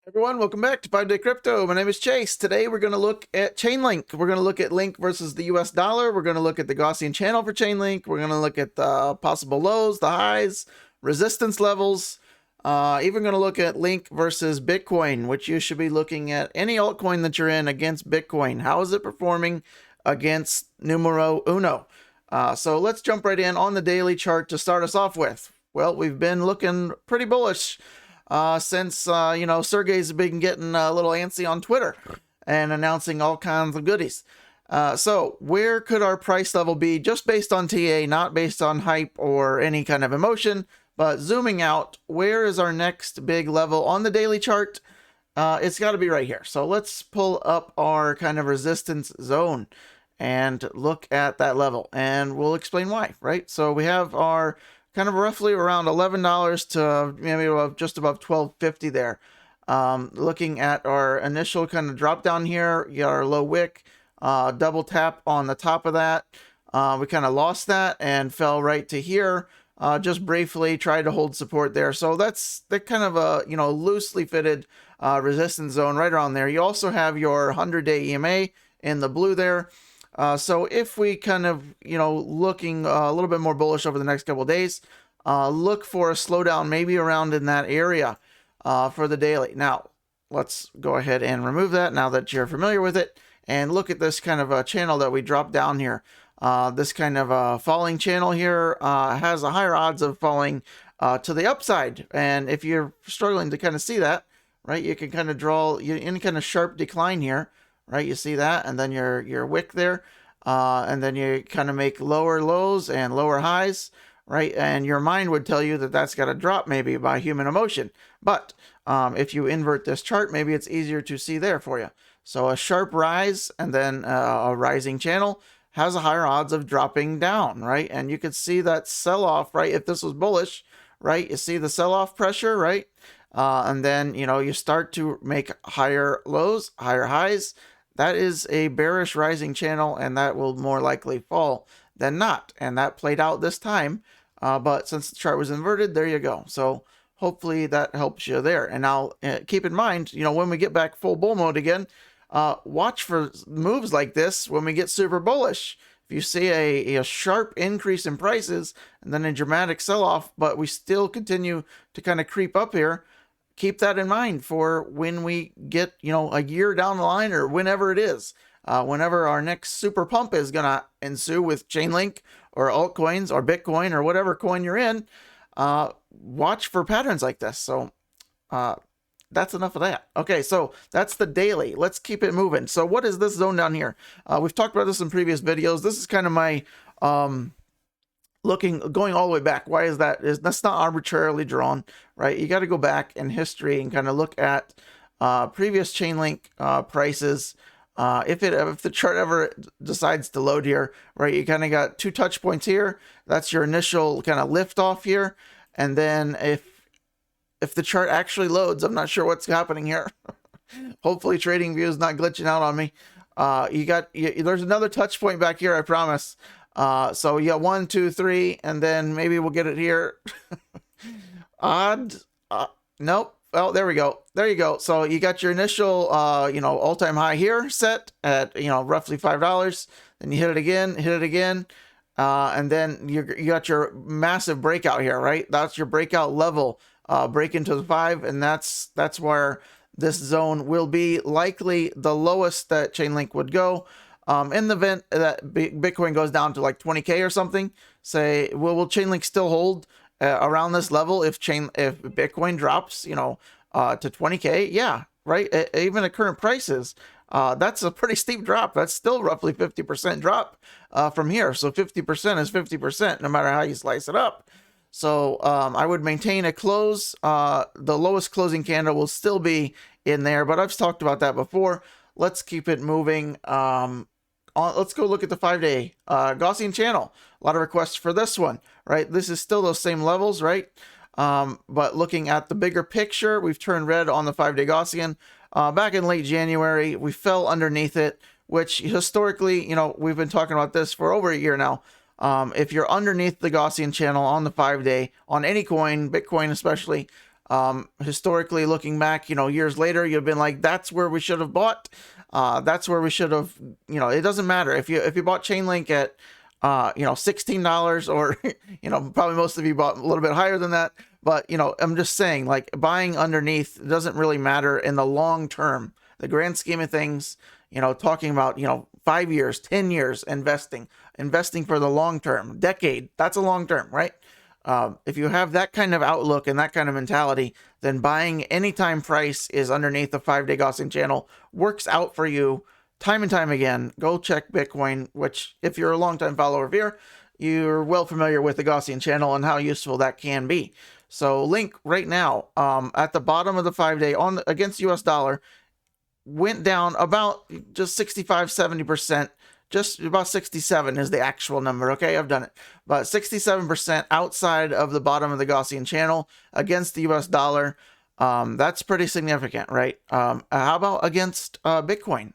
Everyone, welcome back to 5 Day Crypto. My name is Chase. Today we're going to look at Chainlink. We're going to look at Link versus the US dollar. We're going to look at the Gaussian channel for Chainlink. We're going to look at the possible lows, the highs, resistance levels. Even going to look at Link versus Bitcoin, which you should be looking at any altcoin that you're in against Bitcoin. How is it performing against numero uno? So let's jump right in on the daily chart to start us off with. Well, we've been looking pretty bullish since Sergey's been getting a little antsy on Twitter and announcing all kinds of goodies. So where could our price level be just based on TA, not based on hype or any kind of emotion, but zooming out, where is our next big level on the daily chart? It's got to be right here. So let's pull up our kind of resistance zone and look at that level, and we'll explain why, right? So we have our kind of roughly around $11 to maybe just above $12.50 there. Looking at our initial kind of drop down here, you got our low wick, double tap on the top of that. We kind of lost that and fell right to here. Just briefly tried to hold support there. So that's kind of a loosely fitted resistance zone right around there. You also have your 100-day EMA in the blue there. So if we kind of, looking a little bit more bullish over the next couple of days, look for a slowdown maybe around in that area for the daily. Now, let's go ahead and remove that now that you're familiar with it, and look at this kind of a channel that we dropped down here. This kind of a falling channel here has a higher odds of falling to the upside. And if you're struggling to kind of see that, right, you can kind of draw any kind of sharp decline here. Right, you see that, and then your wick there, and then you kind of make lower lows and lower highs, right? And your mind would tell you that that's got to drop maybe by human emotion. But if you invert this chart, maybe it's easier to see there for you. So a sharp rise and then a rising channel has a higher odds of dropping down, right? And you could see that sell-off, right? If this was bullish, right? You see the sell-off pressure, right? And then, you start to make higher lows, higher highs. That is a bearish rising channel, and that will more likely fall than not. And that played out this time. But since the chart was inverted, there you go. So hopefully that helps you there. And now keep in mind, when we get back full bull mode again, watch for moves like this when we get super bullish. If you see a sharp increase in prices and then a dramatic sell-off, but we still continue to kind of creep up here, keep that in mind for when we get, a year down the line or whenever it is, whenever our next super pump is going to ensue with Chainlink or altcoins or Bitcoin or whatever coin you're in. Watch for patterns like this. So that's enough of that. Okay, so that's the daily. Let's keep it moving. So what is this zone down here? We've talked about this in previous videos. This is kind of my going all the way back. Why is that? That's not arbitrarily drawn, right? You got to go back in history and kind of look at previous Chainlink prices. If the chart ever decides to load here, right, you kind of got two touch points here. That's your initial kind of lift off here, and then if the chart actually loads, I'm not sure what's happening here. Hopefully, TradingView is not glitching out on me. There's another touch point back here, I promise. So you got 1, 2, 3, and then maybe we'll get it here. Odd. Nope. Oh, there we go. There you go. So you got your initial, all-time high here set at, roughly $5. Then you hit it again. And then you got your massive breakout here, right? That's your breakout level, break into the 5. And that's where this zone will be likely the lowest that Chainlink would go. In the event that Bitcoin goes down to like 20K or something, say, will Chainlink still hold around this level if Bitcoin drops, to 20K? Yeah, right. Even at current prices, that's a pretty steep drop. That's still roughly 50% drop from here. So 50% is 50%, no matter how you slice it up. So I would maintain a close. The lowest closing candle will still be in there, but I've talked about that before. Let's keep it moving. Let's go look at the 5-day Gaussian channel. A lot of requests for this one, right? This is still those same levels, right? But looking at the bigger picture, we've turned red on the 5-day Gaussian. Back in late January, we fell underneath it, which historically, we've been talking about this for over a year now. If you're underneath the Gaussian channel on the 5-day, on any coin, Bitcoin especially, Historically looking back, years later, you've been like, that's where we should have bought. That's where we should have, it doesn't matter if you bought Chainlink at, $16, or, probably most of you bought a little bit higher than that. But, I'm just saying, like, buying underneath doesn't really matter in the long term, the grand scheme of things, talking about, 5 years, 10 years, investing for the long term, decade. That's a long term, right? If you have that kind of outlook and that kind of mentality, then buying anytime price is underneath the 5-day Gaussian channel works out for you time and time again. Go check Bitcoin, which if you're a longtime follower of here, you're well familiar with the Gaussian channel and how useful that can be. So Link right now, at the bottom of the 5-day against US dollar, went down about just 65-70%. Just about 67 is the actual number. Okay, I've done it. But 67% outside of the bottom of the Gaussian channel against the US dollar. That's pretty significant, right? How about against Bitcoin?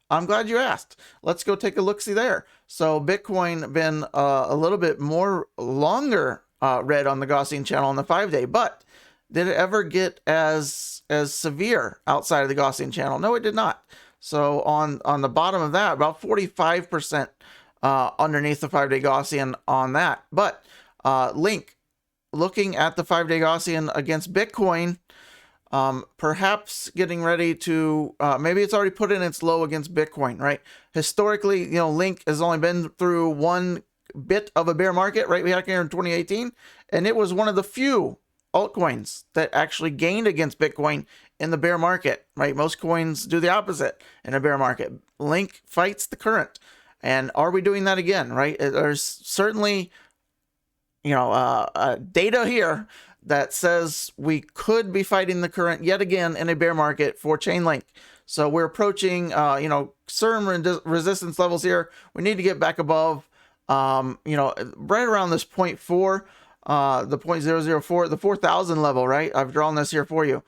I'm glad you asked. Let's go take a look-see there. So Bitcoin been a little bit more longer red on the Gaussian channel on the 5-day, but did it ever get as severe outside of the Gaussian channel? No, it did not. So on the bottom of that, about 45% underneath the 5-day Gaussian on that. But Link, looking at the 5-day Gaussian against Bitcoin, perhaps getting ready to, maybe it's already put in its low against Bitcoin, right? Historically, Link has only been through one bit of a bear market, right? We had it here in 2018, and it was one of the few altcoins that actually gained against Bitcoin in the bear market, right? Most coins do the opposite in a bear market. Link fights the current. And are we doing that again, right? There's certainly, data here that says we could be fighting the current yet again in a bear market for Chainlink. So we're approaching, certain resistance levels here. We need to get back above, right around this 0.4, the 0.004, the 4,000 level, right? I've drawn this here for you.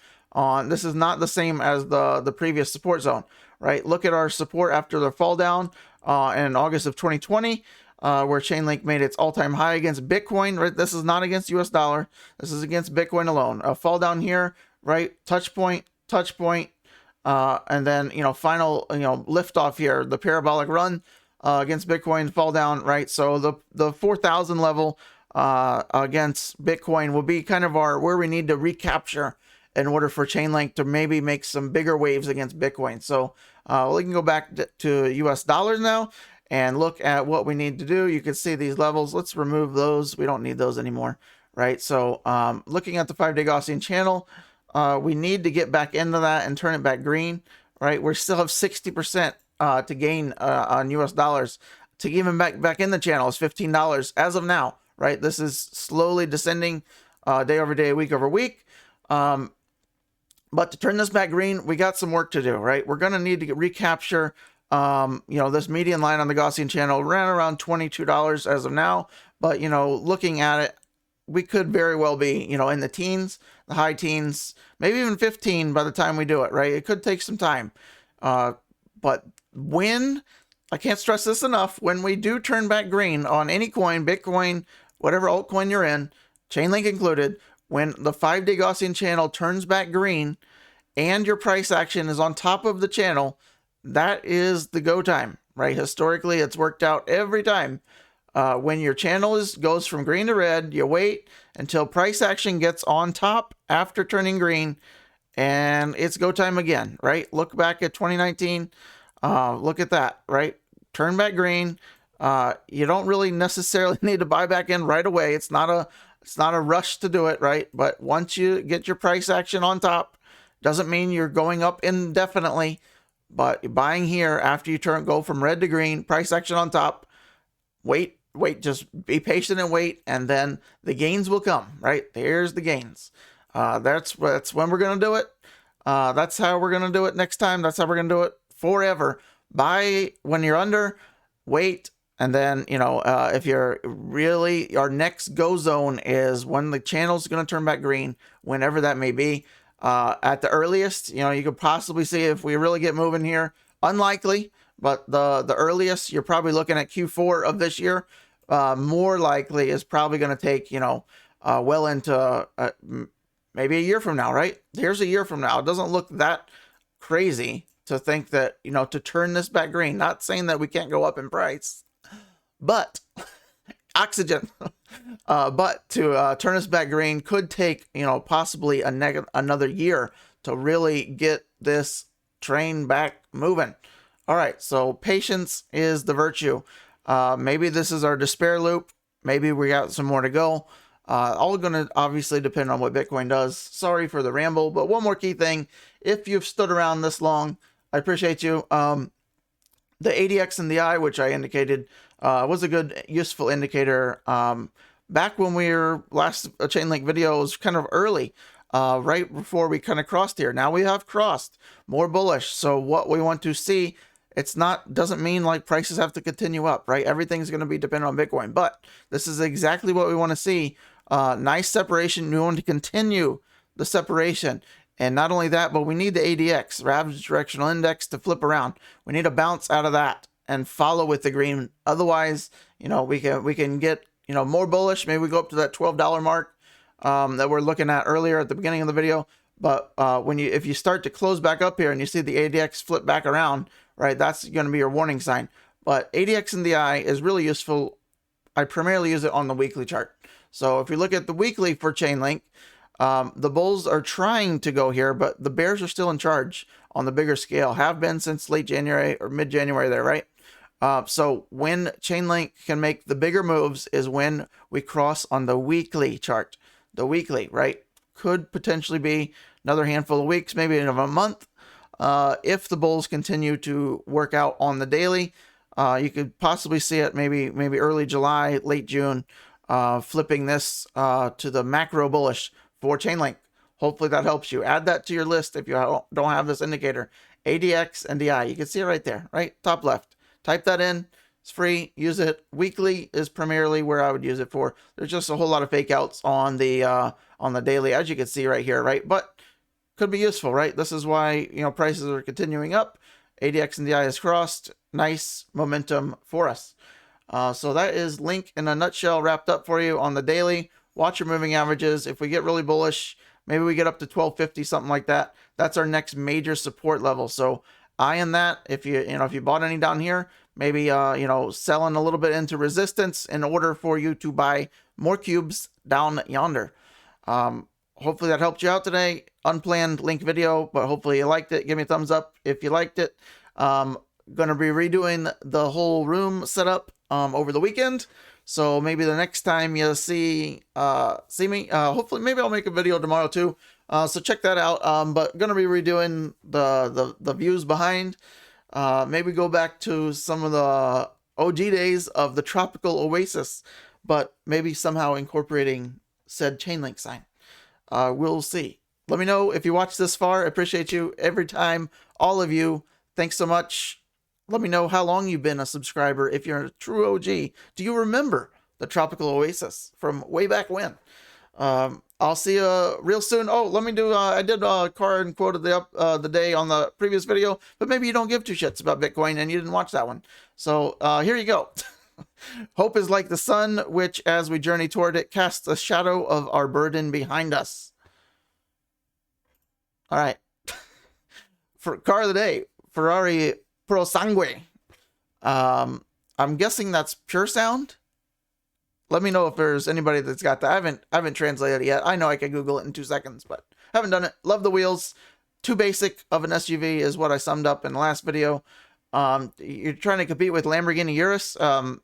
This is not the same as the previous support zone, right? Look at our support after the fall down in August of 2020, where Chainlink made its all-time high against Bitcoin, right? This is not against US dollar. This is against Bitcoin alone. A fall down here, right? Touch point, and then, final, lift off here, the parabolic run against Bitcoin, fall down, right? So the 4,000 level against Bitcoin will be kind of where we need to recapture in order for Chainlink to maybe make some bigger waves against Bitcoin. So we can go back to US dollars now and look at what we need to do. You can see these levels. Let's remove those. We don't need those anymore, right? So looking at the 5-day Gaussian channel, we need to get back into that and turn it back green, right? We still have 60% to gain on US dollars. To even back in the channel is $15 as of now, right? This is slowly descending day over day, week over week. But to turn this back green, we got some work to do, right? We're going to need to recapture, this median line on the Gaussian channel ran around $22 as of now. But, looking at it, we could very well be, in the teens, the high teens, maybe even 15 by the time we do it, right? It could take some time. But I can't stress this enough, when we do turn back green on any coin, Bitcoin, whatever altcoin you're in, Chainlink included, when the 5-day Gaussian channel turns back green and your price action is on top of the channel, that is the go time, right? Historically, it's worked out every time. When your channel goes from green to red, you wait until price action gets on top after turning green, and it's go time again, right? Look back at 2019. Look at that, right? Turn back green. You don't really necessarily need to buy back in right away. It's not a rush to do it, right? But once you get your price action on top, doesn't mean you're going up indefinitely, but buying here after you go from red to green, price action on top, wait, just be patient and wait, and then the gains will come, right? There's the gains. That's when we're going to do it. That's how we're going to do it next time. That's how we're going to do it forever. Buy when you're under, wait, and then, if you're really, our next go zone is when the channel's going to turn back green, whenever that may be. At the earliest, you could possibly see if we really get moving here. Unlikely, but the earliest, you're probably looking at Q4 of this year. More likely is probably going to take, well into maybe a year from now, right? Here's a year from now. It doesn't look that crazy to think that, you know, to turn this back green. Not saying that we can't go up in price, but oxygen. But to turn us back green could take, you know, possibly another year to really get this train back moving. All right, so patience is the virtue. Maybe this is our despair loop. Maybe we got some more to go. All going to obviously depend on what Bitcoin does. Sorry for the ramble, but one more key thing. If you've stood around this long, I appreciate you. The ADX and the I, which I indicated, was a good, useful indicator. Back when we were last Chainlink video, was kind of early, right before we kind of crossed here. Now we have crossed, more bullish. So what we want to see, doesn't mean like prices have to continue up, right? Everything's going to be dependent on Bitcoin, but this is exactly what we want to see. Nice separation. We want to continue the separation. And not only that, but we need the ADX, average directional index, to flip around. We need a bounce out of that and follow with the green. Otherwise, you know, we can get, you know, more bullish. Maybe we go up to that $12 mark that we're looking at earlier at the beginning of the video. But if you start to close back up here and you see the ADX flip back around, right, that's going to be your warning sign. But ADX in the eye is really useful. I primarily use it on the weekly chart. So if you look at the weekly for Chainlink, the bulls are trying to go here, but the bears are still in charge on the bigger scale, have been since late January or mid-January there, right? So when Chainlink can make the bigger moves is when we cross on the weekly chart. The weekly, right? Could potentially be another handful of weeks, maybe in a month. If the bulls continue to work out on the daily, you could possibly see it maybe early July, late June, flipping this to the macro bullish for Chainlink. Hopefully that helps you. Add that to your list if you don't have this indicator. ADX and DI. You can see it right there, right? Top left. Type that in. It's free. Use it. Weekly is primarily where I would use it for. There's just a whole lot of fake outs on the daily, as you can see right here, right? But could be useful, right? This is why, you know, prices are continuing up. ADX and DI is crossed. Nice momentum for us. So that is Link in a nutshell wrapped up for you on the daily. Watch your moving averages. If we get really bullish, maybe we get up to 1250, something like that. That's our next major support level. So eye on that. If you bought any down here, maybe selling a little bit into resistance in order for you to buy more cubes down yonder. Hopefully that helped you out today. Unplanned Link video, but hopefully you liked it. Give me a thumbs up if you liked it. Gonna be redoing the whole room setup over the weekend. So maybe the next time you see me, hopefully maybe I'll make a video tomorrow too. So check that out. But gonna be redoing the views behind. Maybe go back to some of the OG days of the tropical oasis, but maybe somehow incorporating said Chainlink sign. We'll see. Let me know if you watched this far. I appreciate you every time, all of you. Thanks so much. Let me know how long you've been a subscriber. If you're a true OG, do you remember the tropical oasis from way back when? I'll see you real soon. Oh, let me do, I did a card and quote of the day on the previous video, but maybe you don't give two shits about Bitcoin and you didn't watch that one. So here you go. Hope is like the sun, which as we journey toward it, casts a shadow of our burden behind us. All right. For car of the day, Ferrari Pro Sangue. I'm guessing that's pure sound. Let me know if there's anybody that's got that. I haven't translated it yet. I know I can Google it in 2 seconds, but haven't done it. Love the wheels. Too basic of an SUV is what I summed up in the last video. You're trying to compete with Lamborghini Urus.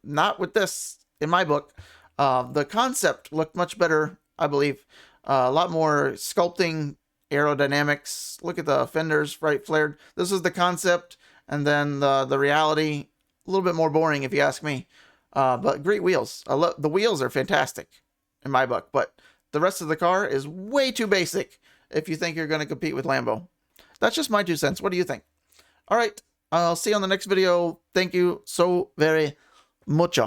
Not with this, in my book. The concept looked much better, I believe. A lot more sculpting, aerodynamics. Look at the fenders, right, flared. This is the concept, and then the reality, a little bit more boring if you ask me. But great wheels. The wheels are fantastic in my book, but the rest of the car is way too basic if you think you're going to compete with Lambo. That's just my 2 cents. What do you think? All right. I'll see you on the next video. Thank you so very much.